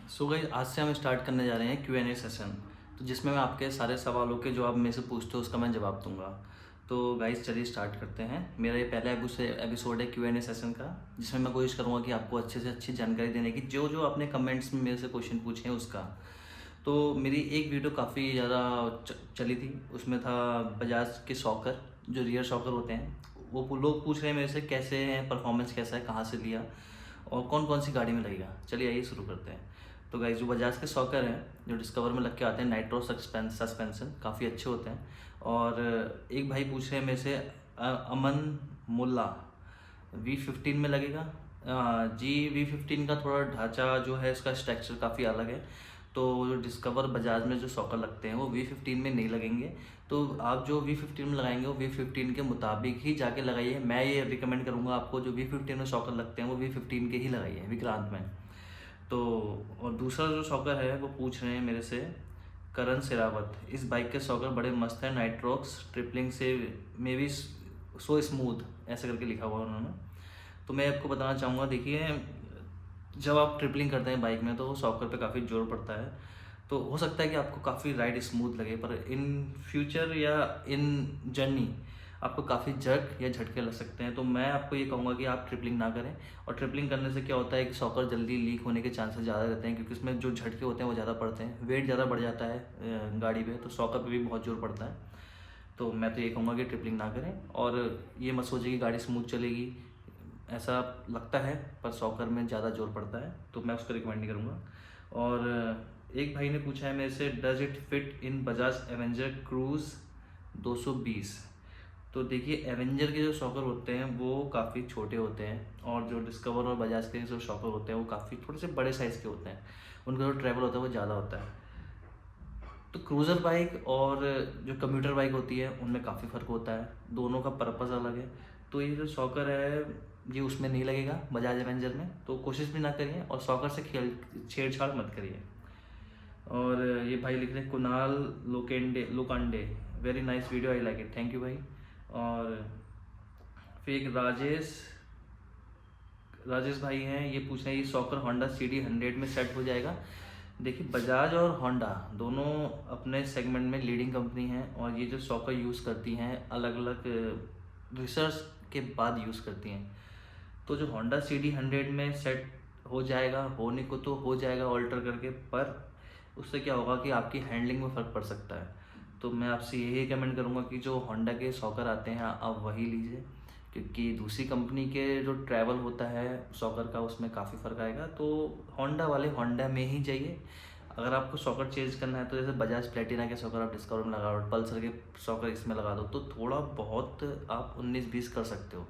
So guys, आज से हम स्टार्ट करने जा रहे हैं Q&A सेशन। तो जिसमें मैं आपके सारे सवालों के जो आप मेरे से पूछते हो उसका मैं जवाब दूंगा। तो गाइस चलिए स्टार्ट करते हैं। मेरा ये पहला एपिसोड है Q&A सेशन का, जिसमें मैं कोशिश करूंगा कि आपको अच्छे से अच्छी जानकारी देने की, जो जो आपने कमेंट्स में मेरे से क्वेश्चन पूछे हैं उसका। तो मेरी एक वीडियो काफ़ी ज़्यादा चली थी। उसमें था बजाज के शॉकर, जो रियर शॉकर होते हैं। वो लोग पूछ रहे हैं मेरे से कैसे हैं, परफॉर्मेंस कैसा है, कहाँ से लिया और कौन कौन सी गाड़ी में लगेगा। चलिए आइए शुरू करते हैं। तो गाइस, जो बजाज के शॉकर हैं, जो डिस्कवर में लग के आते हैं, नाइट्रो सस्पेंशन काफ़ी अच्छे होते हैं। और एक भाई पूछ रहे हैं मेरे से, अमन मुल्ला, V15 में लगेगा। जी, V15 का थोड़ा ढांचा जो है, इसका स्ट्रक्चर काफ़ी अलग है। तो जो डिस्कवर बजाज में जो शॉकर लगते हैं वो V15 में नहीं लगेंगे। तो आप जो V15 में लगाएंगे वो V15 के मुताबिक ही जाके लगाइए। मैं ये रिकमेंड करूँगा आपको, जो V15 में शॉकर लगते हैं वो V15 के ही लगाइए विक्रांत में। तो और दूसरा जो शॉकर है वो पूछ रहे हैं मेरे से करण सिरावत, इस बाइक के शॉकर बड़े मस्त हैं, नाइट्रोक्स ट्रिपलिंग से मे बी सो स्मूथ, ऐसे करके लिखा हुआ उन्होंने। तो मैं आपको बताना चाहूँगा, देखिए, जब आप ट्रिपलिंग करते हैं बाइक में तो शॉकर पे काफ़ी जोर पड़ता है। तो हो सकता है कि आपको काफ़ी राइड स्मूथ लगे, पर इन फ्यूचर या इन जर्नी आपको काफ़ी जर्क या झटके लग सकते हैं। तो मैं आपको ये कहूँगा कि आप ट्रिपलिंग ना करें। और ट्रिपलिंग करने से क्या होता है कि शॉकर जल्दी लीक होने के चांसेस ज़्यादा रहते हैं, क्योंकि उसमें जो झटके होते हैं वो ज़्यादा पड़ते हैं, वेट ज़्यादा बढ़ जाता है गाड़ी पे, तो शॉकर पे भी बहुत जोर पड़ता है। तो मैं तो ये कहूँगा कि ट्रिपलिंग ना करें। और ये मत सोचिए कि गाड़ी स्मूथ चलेगी, ऐसा लगता है पर शॉकर में ज़्यादा जोर पड़ता है, तो मैं उसको रिकमेंड नहीं करूँगा। और एक भाई ने पूछा है मेरे से, does it fit in Bajaj avenger cruise 220। तो देखिए, एवेंजर के जो शॉकर होते हैं वो काफ़ी छोटे होते हैं, और जो डिस्कवर और बजाज के जो शॉकर होते हैं वो काफ़ी थोड़े से बड़े साइज़ के होते हैं। उनका जो ट्रैवल होता है वो ज़्यादा होता है। तो क्रूज़र बाइक और जो कम्यूटर बाइक होती है उनमें काफ़ी फ़र्क होता है, दोनों का पर्पज़ अलग है। तो ये जो शॉकर है ये उसमें नहीं लगेगा बजाज एवेंजर में, तो कोशिश भी ना करिए और शॉकर से छेड़छाड़ मत करिए। और ये भाई लिख रहे हैं, Kunal Lokhande, very nice video, I like it, thank you भाई। और फिर एक राजेश भाई हैं, ये पूछ रहे हैं, ये शॉकर होंडा CD 100 में सेट हो जाएगा। देखिए, बजाज और होंडा दोनों अपने सेगमेंट में लीडिंग कंपनी हैं, और ये जो शॉकर यूज़ करती हैं अलग अलग रिसर्च के बाद यूज़ करती हैं। तो जो होंडा CD 100 में सेट हो जाएगा, होने को तो हो जाएगा ऑल्टर करके, पर उससे क्या होगा कि आपकी हैंडलिंग में फ़र्क पड़ सकता है। तो मैं आपसे यही रिकमेंड करूँगा कि जो होंडा के शॉकर आते हैं आप वही लीजिए, क्योंकि दूसरी कंपनी के जो ट्रैवल होता है शॉकर का उसमें काफ़ी फ़र्क आएगा। तो होंडा वाले होंडा में ही जाइए। अगर आपको शॉकर चेंज करना है तो जैसे बजाज प्लेटिना के शॉकर आप डिस्कवर में लगा दो, पल्सर के शॉकर इसमें लगा दो, तो थोड़ा बहुत आप 19-20 कर सकते हो।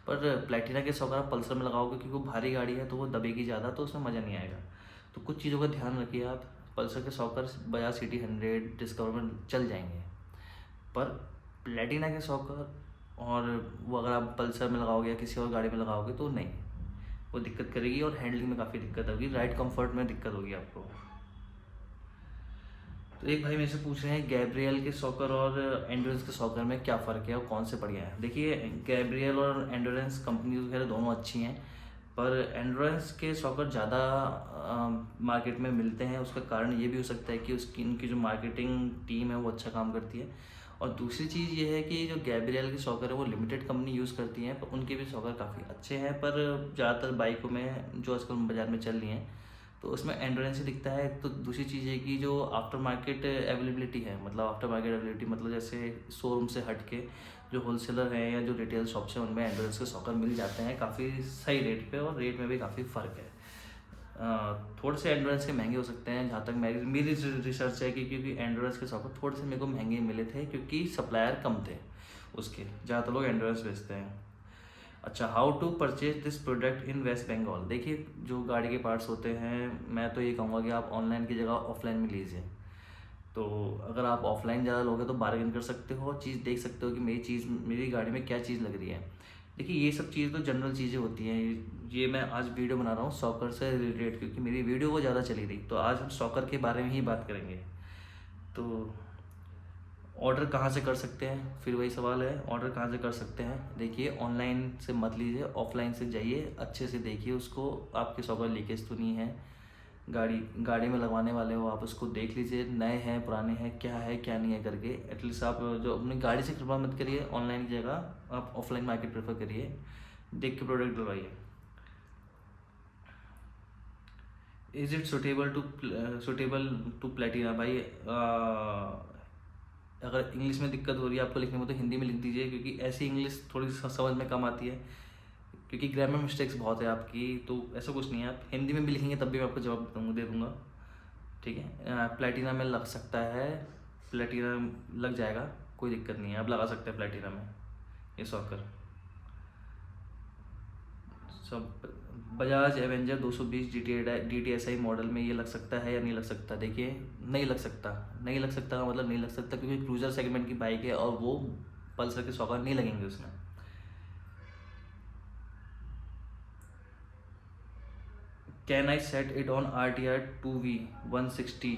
पर प्लेटिना के शॉकर आप पल्सर में लगाओगे क्योंकि वो भारी गाड़ी है तो वो दबेगी ज़्यादा, तो उसमें मज़ा नहीं आएगा। तो कुछ चीज़ों का ध्यान रखिए आप। पल्सर के शॉकर बजाज CD 100 डिस्कवर में चल जाएंगे, पर प्लेटिना के शॉकर और वो अगर आप पल्सर में लगाओगे या किसी और गाड़ी में लगाओगे तो नहीं, वो दिक्कत करेगी और हैंडलिंग में काफ़ी दिक्कत होगी, राइड कंफर्ट में दिक्कत होगी आपको। तो एक भाई मेरे से पूछ रहे हैं, गैब्रियल के शॉकर और एंडोरेंस के शॉकर में क्या फ़र्क है और कौन से बढ़िया है। देखिए, गैब्रियल और एंडोरेंस कंपनी वगैरह दोनों अच्छी हैं, पर एंडोरेंस के शॉकर ज़्यादा मार्केट में मिलते हैं। उसका कारण ये भी हो सकता है कि उसकी इनकी जो मार्केटिंग टीम है वो अच्छा काम करती है। और दूसरी चीज़ ये है कि जो गैब्रियल के शॉकर है वो लिमिटेड कंपनी यूज़ करती हैं, पर उनके भी शॉकर काफ़ी अच्छे हैं। पर ज़्यादातर बाइकों में जो आजकल बाज़ार में चल रही हैं तो उसमें एंड्योरेंस ही दिखता है। तो दूसरी चीज़ है कि जो आफ्टर मार्केट अवेलेबिलिटी है, मतलब आफ्टर मार्केट अवेलेबिलिटी मतलब जैसे शोरूम से हट के जो होलसेलर हैं या जो रिटेल शॉप्स हैं उनमें एंड्योरेंस के शॉकर मिल जाते हैं काफ़ी सही रेट पे, और रेट में भी काफ़ी फ़र्क है। थोड़े से एंड्योरेंस के महंगे हो सकते हैं, जहाँ तक मेरी रिसर्च है कि क्योंकि एंड्योरेंस के शॉकर थोड़े से मेरे को महंगे मिले थे क्योंकि सप्लायर कम थे उसके, ज़्यादातर लोग एंड्योरेंस बेचते हैं। अच्छा, how to purchase this product in West Bengal. देखिए, जो गाड़ी के पार्ट्स होते हैं मैं तो ये कहूँगा कि आप ऑनलाइन की जगह ऑफलाइन में लीजिए। तो अगर आप ऑफलाइन ज़्यादा लोगे तो बार्गेन कर सकते हो, चीज़ देख सकते हो कि मेरी गाड़ी में क्या चीज़ लग रही है। देखिए, ये सब चीज़ तो जनरल चीज़ें होती हैं। ये मैं आज वीडियो बना रहा हूँ सॉकर से रिलेटेड, क्योंकि मेरी वीडियो वो ज़्यादा चली थी, तो आज हम सॉकर के बारे में ही बात करेंगे। तो ऑर्डर कहाँ से कर सकते हैं, फिर वही सवाल है, ऑर्डर कहाँ से कर सकते हैं। देखिए, ऑनलाइन से मत लीजिए, ऑफलाइन से जाइए, अच्छे से देखिए उसको, आपके सॉकर लीकेज तो नहीं है, गाड़ी में लगवाने वाले हो आप उसको देख लीजिए, नए हैं पुराने हैं, क्या है क्या नहीं है करके। एटलीस्ट आप जो अपनी गाड़ी से कृपा मत करिए, ऑनलाइन की जगह आप ऑफलाइन मार्केट प्रेफर करिए, देख के प्रोडक्ट डलवाइए। Is it suitable to Platina? भाई अगर इंग्लिश में दिक्कत हो रही है आपको लिखने में तो हिंदी में लिख दीजिए, क्योंकि ऐसी इंग्लिश थोड़ी समझ में कम आती है, क्योंकि ग्रामर मिस्टेक्स बहुत है आपकी। तो ऐसा कुछ नहीं है, आप हिंदी में भी लिखेंगे तब भी मैं आपको जवाब दे दूँगा, ठीक है। प्लेटिना में लग सकता है, प्लेटिना लग जाएगा, कोई दिक्कत नहीं है, आप लगा सकते हैं प्लेटिना में ये सॉकर। सब बजाज एवेंजर 220 GTSI मॉडल में ये लग सकता है या नहीं लग सकता? देखिए नहीं लग सकता, नहीं लग सकता का मतलब नहीं लग सकता, क्योंकि क्रूजर सेगमेंट की बाइक है और वो पल्सर के सॉकर नहीं लगेंगे उसमें। Can I set it on RTR 2V 160?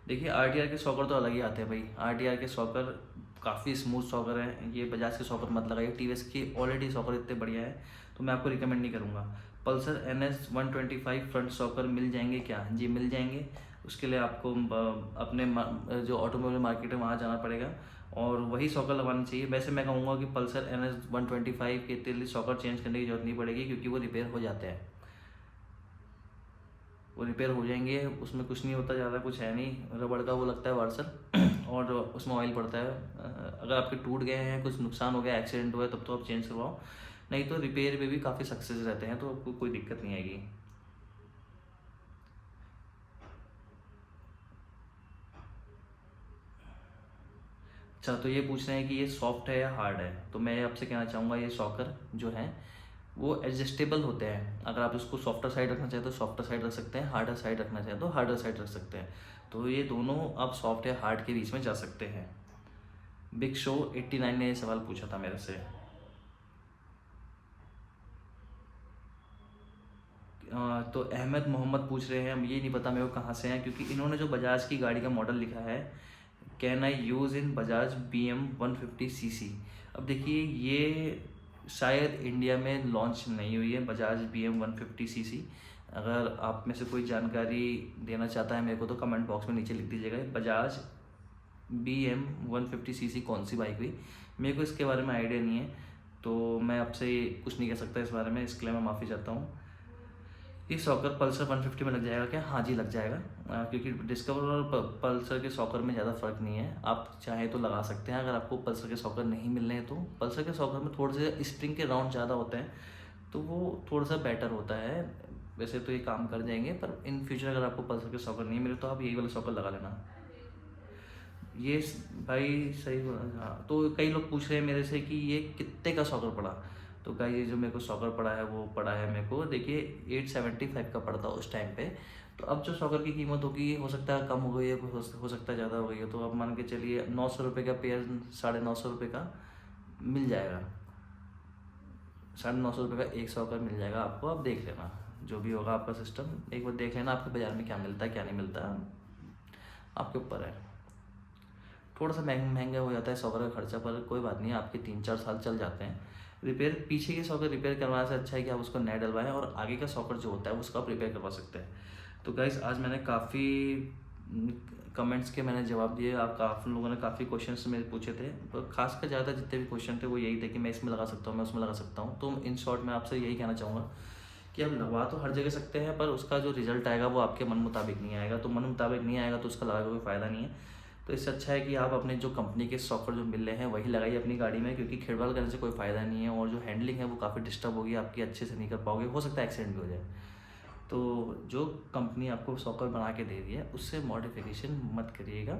देखिए RTR के सॉकर तो अलग ही आते हैं भाई, RTR के सॉकर काफ़ी स्मूथ सॉकर हैं, ये बजाज के सॉकर मत लगाइए। TVS के ऑलरेडी सॉकर इतने बढ़िया है, तो मैं आपको रिकमेंड नहीं करूँगा। पल्सर NS 125 फ्रंट सॉकर मिल जाएंगे क्या? जी मिल जाएंगे। उसके लिए आपको अपने जो ऑटोमोबाइल मार्केट है वहाँ जाना पड़ेगा और वही सॉकर लगवानी चाहिए। वैसे मैं कहूँगा कि पल्सर NS 125 के लिए सॉकर चेंज करने की जरूरत नहीं पड़ेगी, क्योंकि वो रिपेयर हो जाते हैं, वो रिपेयर हो जाएंगे, उसमें कुछ नहीं होता, ज़्यादा कुछ है नहीं। रबड़ का वो लगता है वार्सर और उसमें ऑयल पड़ता है। अगर आपके टूट गए हैं, कुछ नुकसान हो गया, एक्सीडेंट हुआ है, तब तो आप चेंज करवाओ, नहीं तो रिपेयर में भी काफ़ी सक्सेस रहते हैं, तो आपको कोई दिक्कत नहीं आएगी। अच्छा, तो ये पूछ रहे हैं कि ये सॉफ्ट है या हार्ड है, तो मैं आपसे कहना चाहूँगा ये सॉकर जो है वो एडजस्टेबल होते हैं। अगर आप इसको सॉफ्टर साइड रखना चाहें तो सॉफ्टर साइड रख सकते हैं, हार्डर साइड रखना चाहें तो हार्डर साइड रख सकते हैं। तो ये दोनों आप सॉफ्ट या हार्ड के बीच में जा सकते हैं। बिग शो 89 ने ये सवाल पूछा था मेरे से। तो अहमद मोहम्मद पूछ रहे हैं, ये नहीं पता मेरे को कहाँ से हैं, क्योंकि इन्होंने जो बजाज की गाड़ी का मॉडल लिखा है, can I use in Bajaj BM 150cc। अब देखिए ये शायद इंडिया में लॉन्च नहीं हुई है बजाज BM 150cc। अगर आप में से कोई जानकारी देना चाहता है मेरे को तो कमेंट बॉक्स में नीचे लिख दीजिएगा, बजाज BM 150cc कौन सी बाइक हुई। मेरे को इसके बारे में आइडिया नहीं है, तो मैं आपसे कुछ नहीं कह सकता इस बारे में, इसके लिए मैं माफ़ी चाहता हूँ। ये सॉकर पल्सर 150 में लग जाएगा क्या? हाँ जी लग जाएगा, क्योंकि डिस्कवर और पल्सर के सॉकर में ज़्यादा फ़र्क नहीं है, आप चाहे तो लगा सकते हैं। अगर आपको पल्सर के सॉकर नहीं मिल रहे हैं तो पल्सर के सॉकर में थोड़े से स्प्रिंग के राउंड ज़्यादा होते हैं, तो वो थोड़ा सा बेटर होता है। वैसे तो ये काम कर जाएंगे, पर इन फ्यूचर अगर आपको पल्सर के सॉकर नहीं मिले तो आप यही वाला सॉकर लगा लेना। ये भाई सही बोला। हाँ, तो कई लोग पूछ रहे हैं मेरे से कि ये कितने का सॉकर पड़ा, तो गाइस ये जो मेरे को सॉकर पड़ा है वो पड़ा है मेरे को, देखिए 875 का पड़ता उस टाइम पे। तो अब जो सॉकर की कीमत होगी हो सकता है कम हो गई है, हो सकता है ज़्यादा हो गई है, तो अब मान के चलिए 900 रुपये का पेयर, 950 रुपये का मिल जाएगा, 950 रुपये का एक सॉकर मिल जाएगा आपको। आप देख लेना जो भी होगा आपका सिस्टम, एक बार देख लेना आपके बाज़ार में क्या मिलता है क्या नहीं मिलता, आपके ऊपर है। थोड़ा सा महंगा हो जाता है सॉकर का खर्चा, पर कोई बात नहीं, आपके 3-4 साल चल जाते हैं। रिपेयर पीछे के सॉकर रिपेयर करवाने से अच्छा है कि आप उसको नया डलवाएं, और आगे का सॉकर जो होता है उसको आप रिपेयर करवा सकते हैं। तो गाइस आज मैंने काफ़ी कमेंट्स के मैंने जवाब दिए, आप काफ़ी लोगों ने काफ़ी क्वेश्चंस मेरे पूछे थे, तो खासकर ज़्यादा जितने भी क्वेश्चन थे वो यही थे कि मैं इसमें लगा सकता हूँ, मैं उसमें लगा सकता हूँ। तो इन शॉर्ट मैं आपसे यही कहना चाहूँगा कि आप लगवा तो हर जगह सकते हैं, पर उसका जो रिजल्ट आएगा वो आपके मन मुताबिक नहीं आएगा, तो मन मुताबिक नहीं आएगा तो उसका लगा कोई फ़ायदा नहीं है। तो इससे अच्छा है कि आप अपने जो कंपनी के सॉकर जो मिल रहे हैं वही लगाइए अपनी गाड़ी में, क्योंकि खिड़वाल करने से कोई फ़ायदा नहीं है, और जो हैंडलिंग है वो काफ़ी डिस्टर्ब होगी आपकी, अच्छे से नहीं कर पाओगे, हो सकता है एक्सीडेंट भी हो जाए। तो जो कंपनी आपको सॉकर बना के दे रही है उससे मॉडिफिकेशन मत करिएगा।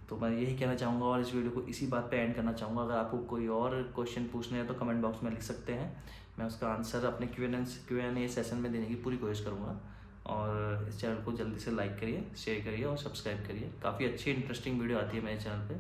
तो मैं यही कहना चाहूँगा और इस वीडियो को इसी बात पे एंड करना चाहूँगा। अगर आपको कोई और क्वेश्चन पूछने हैं तो कमेंट बॉक्स में लिख सकते हैं, मैं उसका आंसर अपने Q&A सेशन में देने की पूरी कोशिश करूँगा। और इस चैनल को जल्दी से लाइक करिए, शेयर करिए और सब्सक्राइब करिए, काफ़ी अच्छी इंटरेस्टिंग वीडियो आती है मेरे चैनल पे।